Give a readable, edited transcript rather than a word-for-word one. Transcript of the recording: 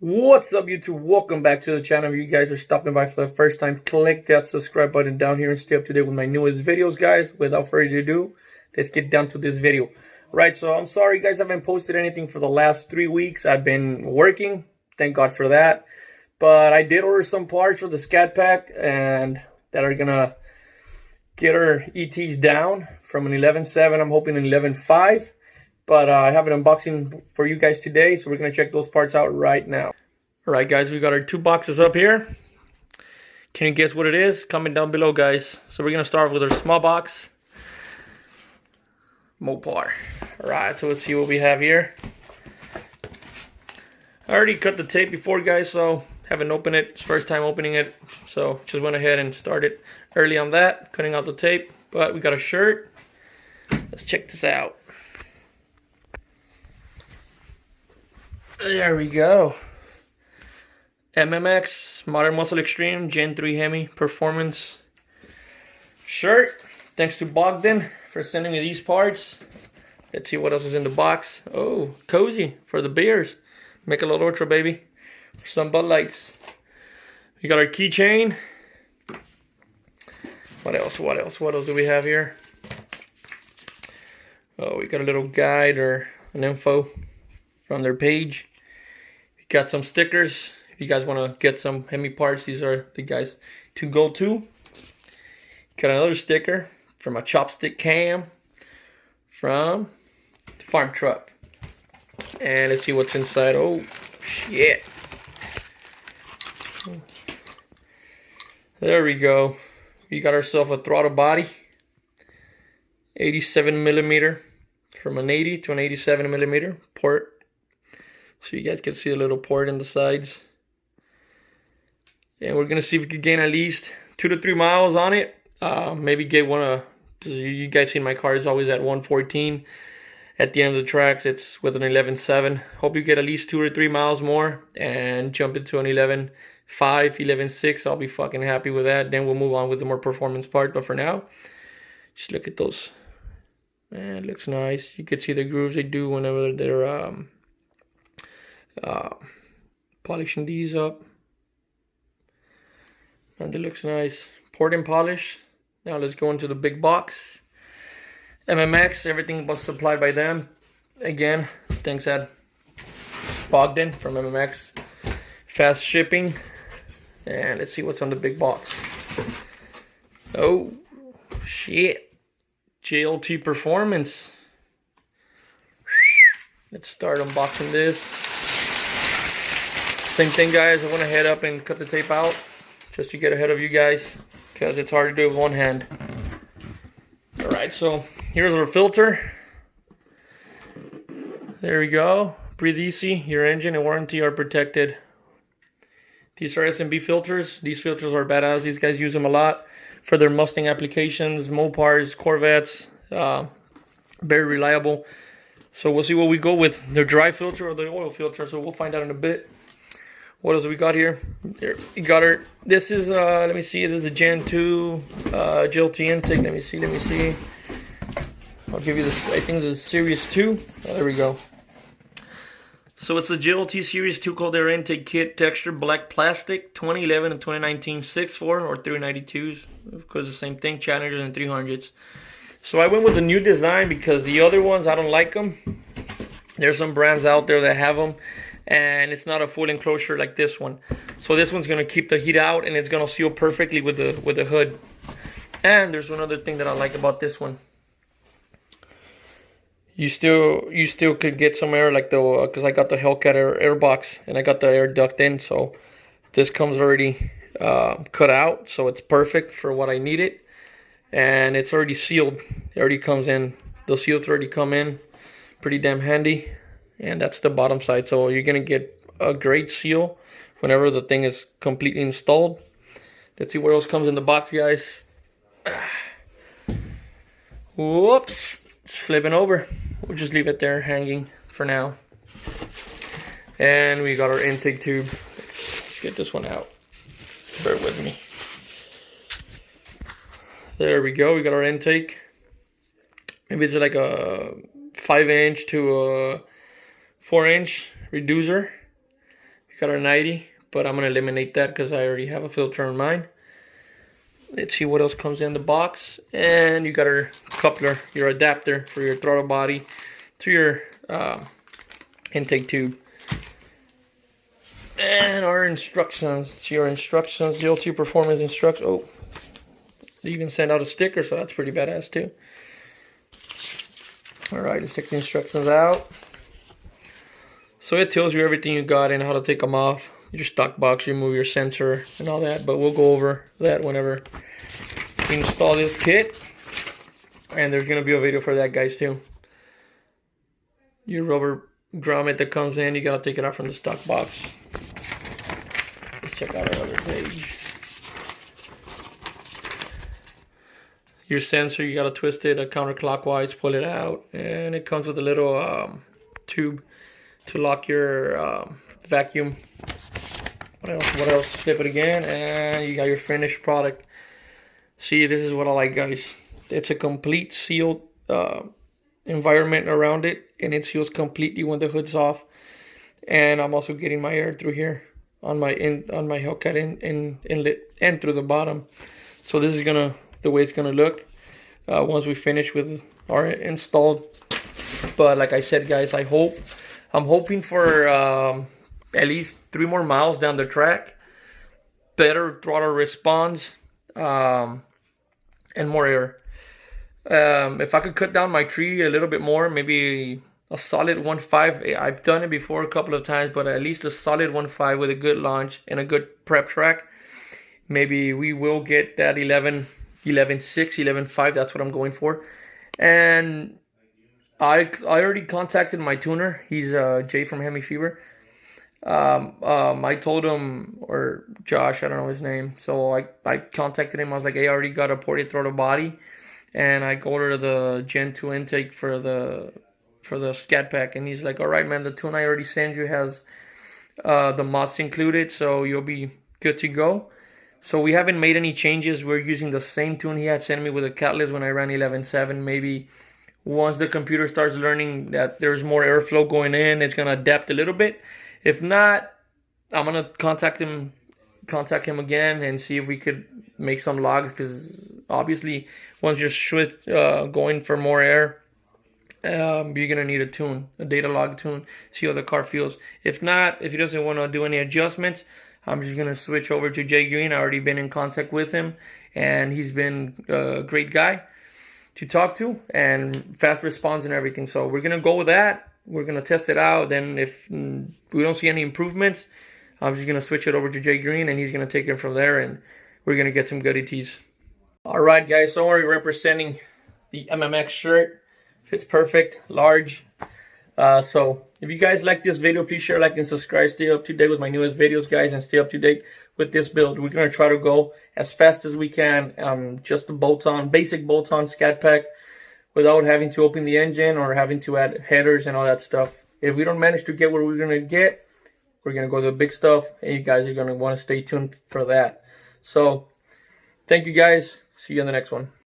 What's up, YouTube? Welcome back to the channel. If you guys are stopping by for the first time, click that subscribe button down here and stay up to date with my newest videos, guys. Without further ado, let's get down to this video. Right, so I'm sorry, guys, I haven't posted anything for the last 3 weeks. I've been working. Thank God for that. But I did order some parts for the scatpack and that are gonna get our ETs down from an 11.7. I'm hoping an 11.5. But I have an unboxing for you guys today, so we're going to check those parts out right now. Alright guys, we got our 2 boxes up here. Can you guess what it is? Comment down below, guys. So we're going to start with our small box. Mopar. Alright, so let's see what we have here. I already cut the tape before, guys, so haven't opened it. It's first time opening it. So just went ahead and started early on that, cutting out the tape. But we got a shirt. Let's check this out. There we go. MMX, Modern Muscle Extreme, Gen 3 Hemi Performance shirt. Thanks to Bogdan for sending me these parts. Let's see what else is in the box. Oh, cozy for the beers. Michelob Ultra, baby. Some Bud Lights. We got our keychain. What else? What else do we have here? Oh, we got a little guide or an info from their page. Got some stickers. If you guys want to get some Hemi parts, these are the guys to go to. Got another sticker from a chopstick cam from the farm truck. And let's see what's inside. Oh, shit. There we go. We got ourselves a throttle body. 87 millimeter. From an 80 to an 87 millimeter port. So you guys can see a little port in the sides. And we're going to see if we can gain at least 2 to 3 miles on it. Maybe get one. You guys seen my car is always at 114. At the end of the tracks, it's with an 11.7. Hope you get at least 2 or 3 miles more. And jump into an 11.5, 11.6. I'll be fucking happy with that. Then we'll move on with the more performance part. But for now, just look at those. Man, it looks nice. You can see the grooves they do whenever they're polishing these up, and it looks nice. Port and polish. Now let's go into the big box. MMX, everything was supplied by them. Again, thanks Ed Bogdan from MMX. Fast shipping. And let's see what's on the big box. Oh shit, JLT Performance. Let's start unboxing this. Same thing, guys. I want to head up and cut the tape out just to get ahead of you guys because it's hard to do with one hand. Alright, so here's our filter. There we go. Breathe easy. Your engine and warranty are protected. These are S&B filters. These filters are badass. These guys use them a lot for their Mustang applications, Mopars, Corvettes. Very reliable. So we'll see what we go with, the dry filter or the oil filter. So we'll find out in a bit. What else we got here? There, we got our. This is let me see. This is a Gen 2 JLT intake. Let me see. I'll give you this. I think this is Series 2. Oh, there we go. So it's the JLT Series 2 cold air intake kit, texture black plastic, 2011 and 2019 6.4 or 392s. Of course, the same thing. Challengers and 300s. So I went with the new design because the other ones I don't like them. There's some brands out there that have them. And it's not a full enclosure like this one. So this one's gonna keep the heat out and it's gonna seal perfectly with the hood. And there's one other thing that I like about this one. You still could get some air like the because I got the Hellcat air box and I got the air duct in, so this comes already cut out, so it's perfect for what I need it. And it's already sealed. It already comes in. The seals already come in. Pretty damn handy. And that's the bottom side. So you're going to get a great seal whenever the thing is completely installed. Let's see what else comes in the box, guys. Whoops. It's flipping over. We'll just leave it there hanging for now. And we got our intake tube. Let's get this one out. Bear with me. There we go. We got our intake. Maybe it's like a 5-inch to a 4-inch reducer. got our 90, but I'm gonna eliminate that because I already have a filter on mine. Let's see what else comes in the box. And you got our coupler, your adapter for your throttle body to your intake tube. And our instructions. It's your instructions, the LT Performance instructions. Oh, they even send out a sticker, so that's pretty badass too. Alright, let's take the instructions out. So it tells you everything you got and how to take them off. Your stock box, remove your sensor and all that, but we'll go over that whenever we install this kit. And there's gonna be a video for that, guys, too. Your rubber grommet that comes in, you gotta take it out from the stock box. Let's check out our other page. Your sensor, you gotta twist it counterclockwise, pull it out, and it comes with a little tube to lock your vacuum. What else? Flip it again, and you got your finished product. See, this is what I like, guys. It's a complete sealed environment around it, and it seals completely when the hood's off. And I'm also getting my air through here on my Hellcat inlet and through the bottom. So this is the way it's gonna look once we finish with our installed. But like I said, guys, I'm hoping for at least 3 more miles down the track, better throttle response, and more air. If I could cut down my tree a little bit more, maybe a solid 1.5. I've done it before a couple of times, but at least a solid 1.5 with a good launch and a good prep track. Maybe we will get that 11.6, 11.5. That's what I'm going for. And I already contacted my tuner. He's Jay from Hemi Fever. I told him, or Josh, I don't know his name. So I contacted him. I was like, hey, I already got a ported throttle body, and I ordered the Gen 2 intake for the scatpack. And he's like, all right, man, the tune I already sent you has the mods included, so you'll be good to go. So we haven't made any changes. We're using the same tune he had sent me with a catalyst when I ran 11.7. Maybe once the computer starts learning that there's more airflow going in, it's gonna adapt a little bit. If not, I'm gonna contact him again and see if we could make some logs, because obviously once you're going for more air, you're gonna need a data log tune, see how the car feels. If not, if he doesn't want to do any adjustments, I'm just gonna switch over to Jay Green. I already been in contact with him, and he's been a great guy to talk to and fast response and everything. So we're gonna go with that. We're gonna test it out. Then if we don't see any improvements, I'm just gonna switch it over to Jay Green, and he's gonna take it from there, and we're gonna get some goodie tees. All right, guys. So we're representing the MMX shirt. Fits perfect, large. So if you guys like this video, please share, like, and subscribe. Stay up to date with my newest videos, guys, and stay up to date with this build. We're gonna try to go as fast as we can. Just a basic bolt-on scat pack, without having to open the engine or having to add headers and all that stuff. If we don't manage to get what we're gonna get, we're gonna go to the big stuff, and you guys are gonna want to stay tuned for that. So thank you, guys. See you in the next one.